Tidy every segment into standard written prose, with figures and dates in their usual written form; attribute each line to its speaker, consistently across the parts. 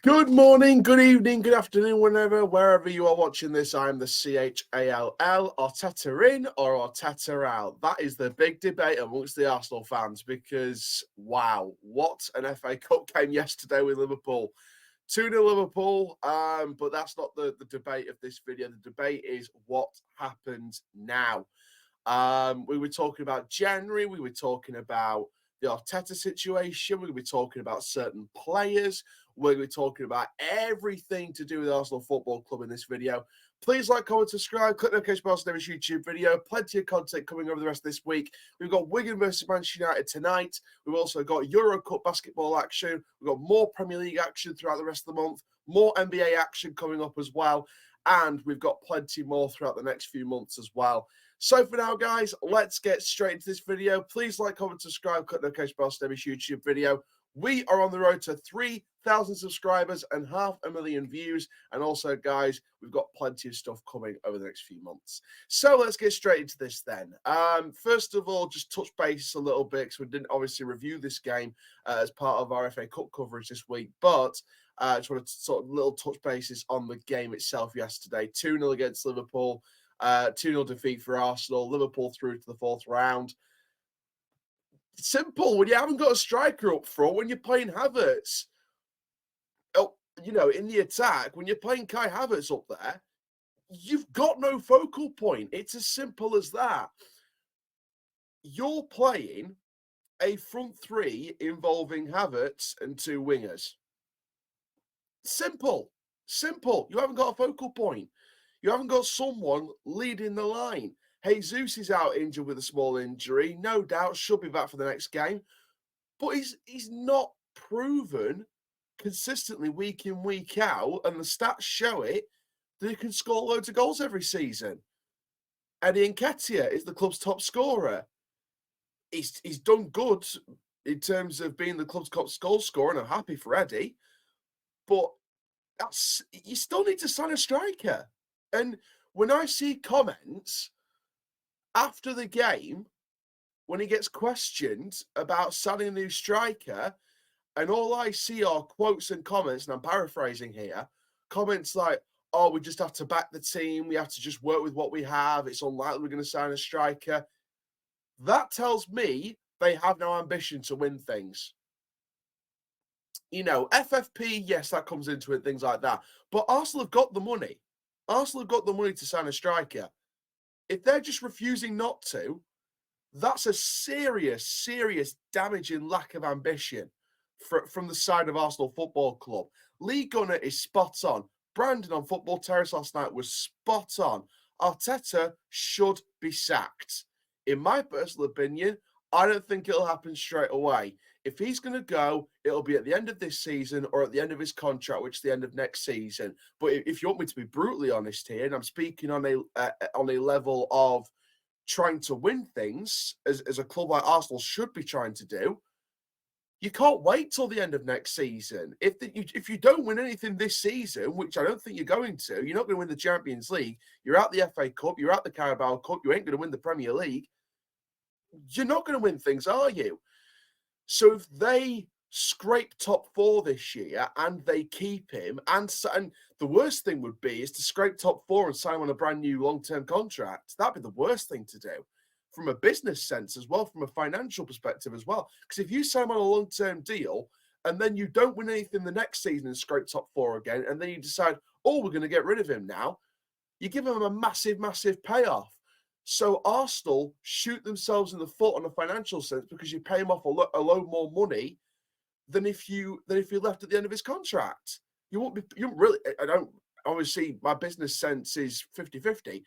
Speaker 1: Good morning, good evening, good afternoon, wherever you are watching this. I'm the CHALL, Arteta in or Arteta out. That is the big debate amongst the Arsenal fans because, wow, what an FA Cup game yesterday with Liverpool. 2-0 Liverpool, but that's not the debate of this video. The debate is what happened now. We were talking about January, we were talking about the Arteta situation, we were talking about certain players, we were talking about everything to do with Arsenal Football Club in this video. Please like, comment, subscribe, click the notification bell for this YouTube video. Plenty of content coming over the rest of this week. We've got Wigan versus Manchester United tonight. We've also got Euro Cup basketball action. We've got more Premier League action throughout the rest of the month, more NBA action coming up as well. And we've got plenty more throughout the next few months as well. So for now, guys, let's get straight into this video. Please like, comment, subscribe, click the notification bell for this YouTube video. We are on the road to 3,000 subscribers and 500,000 views. And also, guys, we've got plenty of stuff coming over the next few months. So let's get straight into this then. First of all, just touch base a little bit because we didn't obviously review this game as part of our FA Cup coverage this week. But I just wanted to sort of little touch bases on the game itself yesterday. 2-0 against Liverpool. 2-0 defeat for Arsenal. Liverpool through to the fourth round. Simple. When you haven't got a striker up front, when you're playing Havertz, in the attack, when you're playing Kai Havertz up there, you've got no focal point. It's as simple as that. You're playing a front three involving Havertz and two wingers. Simple. You haven't got a focal point. You haven't got someone leading the line. Jesus is out injured with a small injury. No doubt should be back for the next game. But he's not proven consistently week in, week out, and the stats show it, that he can score loads of goals every season. Eddie Nketiah is the club's top scorer. He's done good in terms of being the club's top goal scorer, and I'm happy for Eddie. But you still need to sign a striker. And when I see comments after the game, when he gets questioned about signing a new striker, and all I see are quotes and comments, and I'm paraphrasing here, comments like, oh, we just have to back the team, we have to just work with what we have, it's unlikely we're going to sign a striker. That tells me they have no ambition to win things. FFP, yes, that comes into it, things like that. But Arsenal have got the money. Arsenal have got the money to sign a striker. If they're just refusing not to, that's a serious damaging lack of ambition from the side of Arsenal Football Club. Lee Gunner is spot on. Brandon on Football Terrace last night was spot on. Arteta should be sacked. In my personal opinion, I don't think it'll happen straight away. If he's going to go, it'll be at the end of this season or at the end of his contract, which is the end of next season. But if you want me to be brutally honest here, and I'm speaking on a level of trying to win things, as a club like Arsenal should be trying to do, you can't wait till the end of next season. If you don't win anything this season, which I don't think you're going to, you're not going to win the Champions League, you're out the FA Cup, you're out the Carabao Cup, you ain't going to win the Premier League, you're not going to win things, are you? So if they scrape top four this year and they keep him, and the worst thing would be is to scrape top four and sign him on a brand new long-term contract. That'd be the worst thing to do from a business sense as well, from a financial perspective as well. Because if you sign him on a long-term deal and then you don't win anything the next season and scrape top four again, and then you decide, oh, we're going to get rid of him now, you give him a massive payoff. So Arsenal shoot themselves in the foot on a financial sense because you pay him off a load more money than if you left at the end of his contract. You really, I don't, obviously my business sense is 50-50,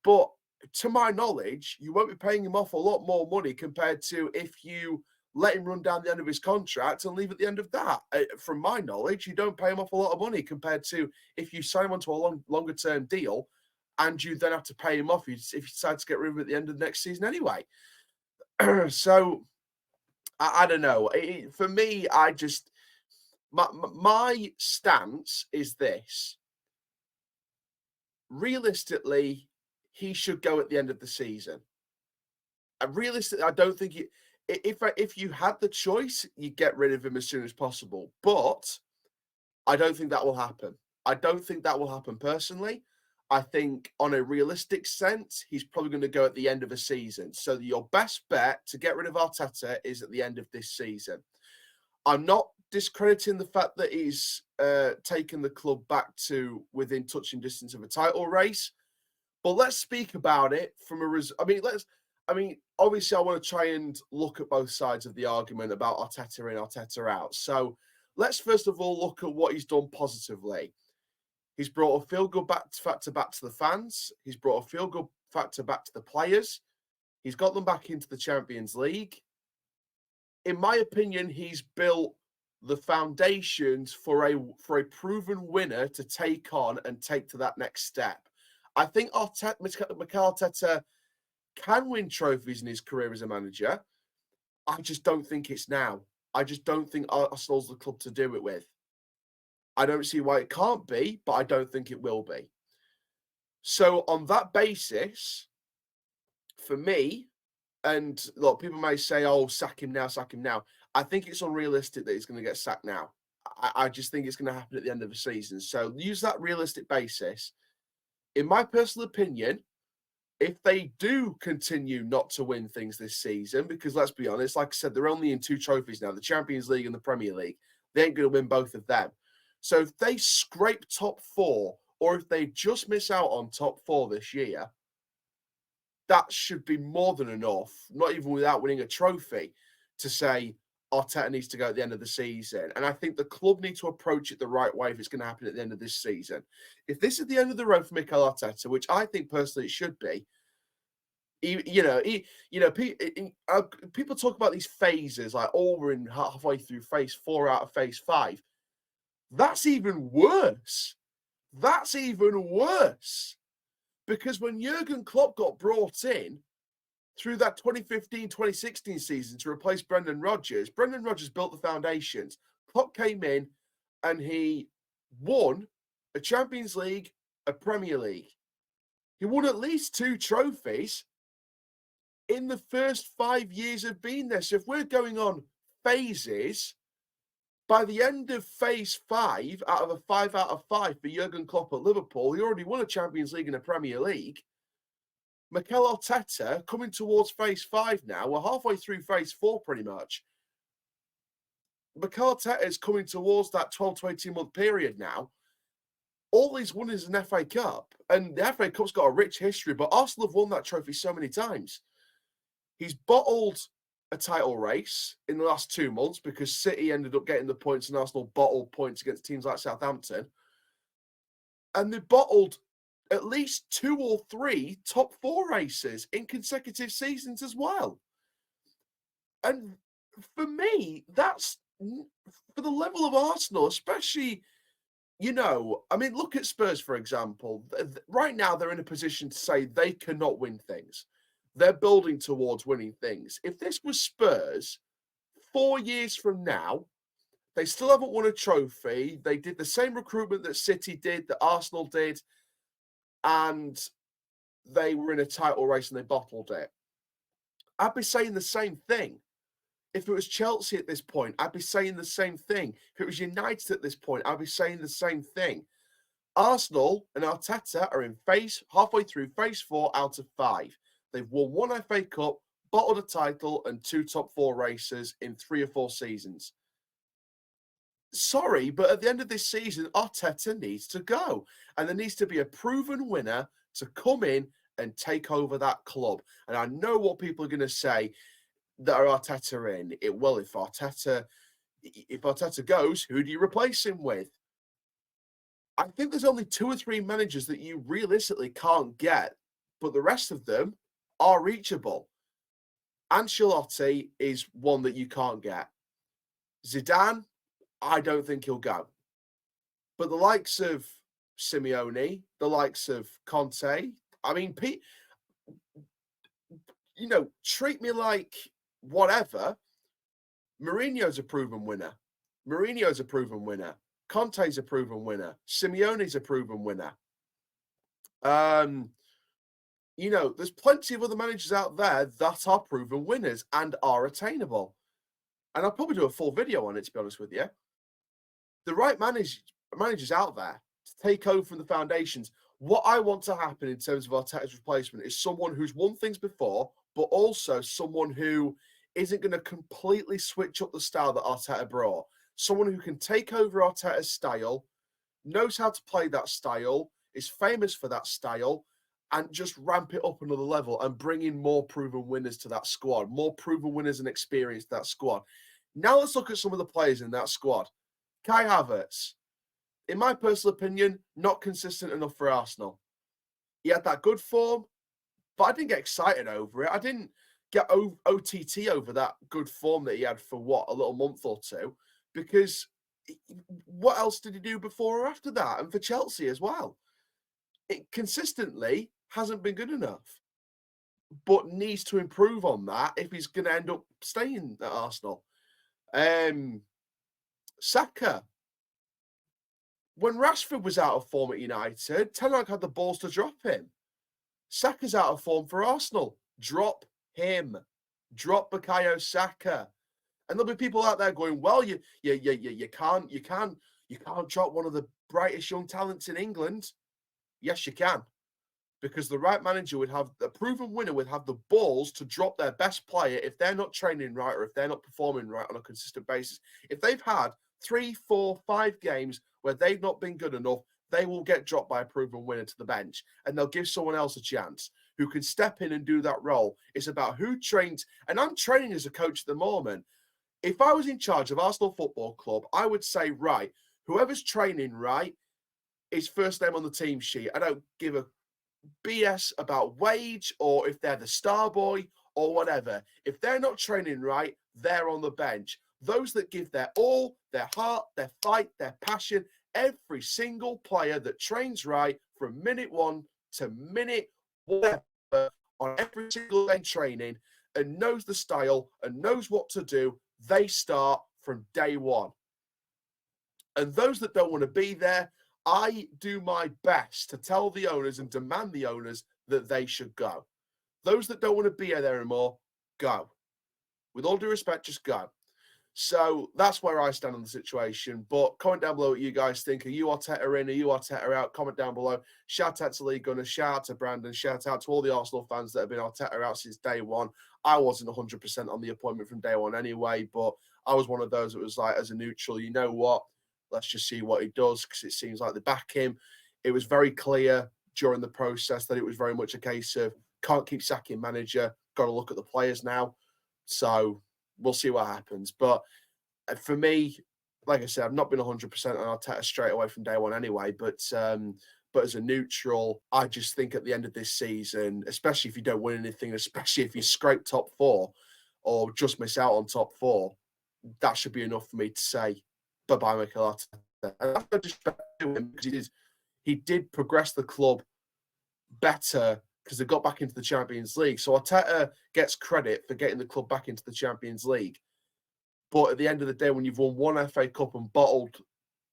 Speaker 1: but to my knowledge, you won't be paying him off a lot more money compared to if you let him run down the end of his contract and leave at the end of that. From my knowledge, you don't pay him off a lot of money compared to if you sign him onto a longer term deal and you then have to pay him off if you decide to get rid of him at the end of the next season anyway. So, I don't know. For me, my stance is this. Realistically, he should go at the end of the season. And realistically, I don't think if you had the choice, you get rid of him as soon as possible. But I don't think that will happen. I don't think that will happen personally. I think on a realistic sense, he's probably going to go at the end of a season. So your best bet to get rid of Arteta is at the end of this season. I'm not discrediting the fact that he's taken the club back to within touching distance of a title race, but let's speak about it from obviously I want to try and look at both sides of the argument about Arteta in, Arteta out. So let's first of all look at what he's done positively. He's brought a feel-good factor back to the fans. He's brought a feel-good factor back to the players. He's got them back into the Champions League. In my opinion, he's built the foundations for a proven winner to take on and take to that next step. I think Mikel Arteta can win trophies in his career as a manager. I just don't think it's now. I just don't think Arsenal's the club to do it with. I don't see why it can't be, but I don't think it will be. So on that basis, for me, and look, people may say, oh, sack him now, sack him now. I think it's unrealistic that he's going to get sacked now. I just think it's going to happen at the end of the season. So use that realistic basis. In my personal opinion, if they do continue not to win things this season, because let's be honest, like I said, they're only in 2 trophies now, the Champions League and the Premier League. They ain't going to win both of them. So if they scrape top 4, or if they just miss out on top 4 this year, that should be more than enough, not even without winning a trophy, to say Arteta needs to go at the end of the season. And I think the club need to approach it the right way if it's going to happen at the end of this season. If this is the end of the road for Mikel Arteta, which I think personally it should be, people talk about these phases, like, oh, we're in halfway through phase 4 out of phase 5. That's even worse. That's even worse. Because when Jurgen Klopp got brought in through that 2015-2016 season to replace Brendan Rodgers built the foundations. Klopp came in and he won a Champions League, a Premier League. He won at least 2 trophies in the first 5 years of being there. So if we're going on phases, by the end of phase 5, out of a 5 out of 5 for Jurgen Klopp at Liverpool, he already won a Champions League and a Premier League. Mikel Arteta, coming towards phase 5 now, we're halfway through phase 4 pretty much. Mikel Arteta is coming towards that 12 to 18 month period now. All he's won is an FA Cup, and the FA Cup's got a rich history, but Arsenal have won that trophy so many times. He's bottled a title race in the last 2 months because City ended up getting the points and Arsenal bottled points against teams like Southampton. And they bottled at least 2 or 3 top 4 races in consecutive seasons as well. And for me, that's for the level of Arsenal, especially, look at Spurs, for example. Right now, they're in a position to say they cannot win things. They're building towards winning things. If this was Spurs 4 years from now, they still haven't won a trophy. They did the same recruitment that City did, that Arsenal did, and they were in a title race and they bottled it. I'd be saying the same thing. If it was Chelsea at this point, I'd be saying the same thing. If it was United at this point, I'd be saying the same thing. Arsenal and Arteta are in halfway through phase 4 out of 5. They've won 1 FA Cup, bottled a title, and 2 top 4 races in 3 or 4 seasons. Sorry, but at the end of this season, Arteta needs to go. And there needs to be a proven winner to come in and take over that club. And I know what people are going to say that are Arteta in. If Arteta goes, who do you replace him with? I think there's only 2 or 3 managers that you realistically can't get, but the rest of them are reachable. Ancelotti is one that you can't get. Zidane, I don't think he'll go. But the likes of Simeone, the likes of Conte, treat me like whatever. Mourinho's a proven winner. Conte's a proven winner. Simeone's a proven winner. There's plenty of other managers out there that are proven winners and are attainable. And I'll probably do a full video on it, to be honest with you. The right managers out there to take over from the foundations. What I want to happen in terms of Arteta's replacement is someone who's won things before, but also someone who isn't going to completely switch up the style that Arteta brought. Someone who can take over Arteta's style, knows how to play that style, is famous for that style, and just ramp it up another level and bring in more proven winners to that squad, more proven winners and experience to that squad. Now let's look at some of the players in that squad. Kai Havertz, in my personal opinion, not consistent enough for Arsenal. He had that good form, but I didn't get excited over it. I didn't get OTT over that good form that he had for, a little month or two, because what else did he do before or after that? And for Chelsea as well. It consistently hasn't been good enough, but needs to improve on that if he's going to end up staying at Arsenal. Saka. When Rashford was out of form at United, Ten Hag had the balls to drop him. Saka's out of form for Arsenal. Drop him. Drop Bukayo Saka. And there'll be people out there going, well, you can't drop one of the brightest young talents in England. Yes, you can. Because the right manager would have, the proven winner would have the balls to drop their best player if they're not training right or if they're not performing right on a consistent basis. If they've had 3, 4, 5 games where they've not been good enough, they will get dropped by a proven winner to the bench, and they'll give someone else a chance who can step in and do that role. It's about who trains, and I'm training as a coach at the moment. If I was in charge of Arsenal Football Club, I would say, right, whoever's training right is first name on the team sheet. I don't give a BS about wage or if they're the star boy or whatever. If they're not training right, they're on the bench. Those that give their all, their heart, their fight, their passion, every single player that trains right from minute 1 to minute whatever on every single day training and knows the style and knows what to do, they start from day 1. And those that don't want to be there, I do my best to tell the owners and demand the owners that they should go. Those that don't want to be there anymore, go. With all due respect, just go. So that's where I stand on the situation. But comment down below what you guys think. Are you Arteta in? Are you Arteta out? Comment down below. Shout out to Lee Gunner. Shout out to Brandon. Shout out to all the Arsenal fans that have been Arteta out since day one. I wasn't 100% on the appointment from day one anyway, but I was one of those that was like, as a neutral, you know what? Let's just see what he does, because it seems like they back him. It was very clear during the process that it was very much a case of can't keep sacking manager, got to look at the players now. So we'll see what happens. But for me, like I said, I've not been 100% on Arteta straight away from day one anyway. But as a neutral, I just think at the end of this season, especially if you don't win anything, especially if you scrape top 4 or just miss out on top 4, that should be enough for me to say bye-bye, Mikel Arteta. And that's no disrespect to him, because he did progress the club better because they got back into the Champions League. So Arteta gets credit for getting the club back into the Champions League. But at the end of the day, when you've won 1 FA Cup and bottled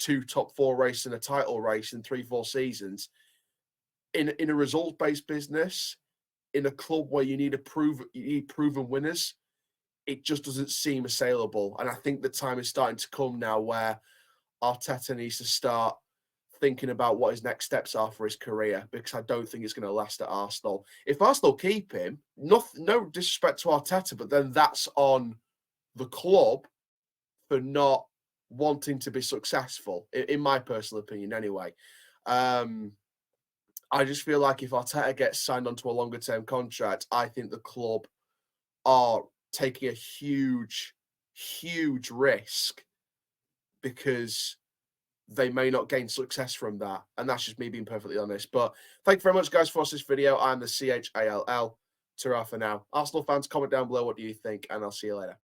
Speaker 1: 2 top 4 races and a title race in 3-4 seasons, in a result-based business, in a club where you need proven winners, it just doesn't seem assailable. And I think the time is starting to come now where Arteta needs to start thinking about what his next steps are for his career, because I don't think it's going to last at Arsenal. If Arsenal keep him, no disrespect to Arteta, but then that's on the club for not wanting to be successful, in my personal opinion anyway. I just feel like if Arteta gets signed onto a longer term contract, I think the club are taking a huge risk, because they may not gain success from that. And that's just me being perfectly honest. But thank you very much, guys, for watching this video. I'm the CHALL. Ta-ra for now. Arsenal fans, comment down below what do you think, and I'll see you later.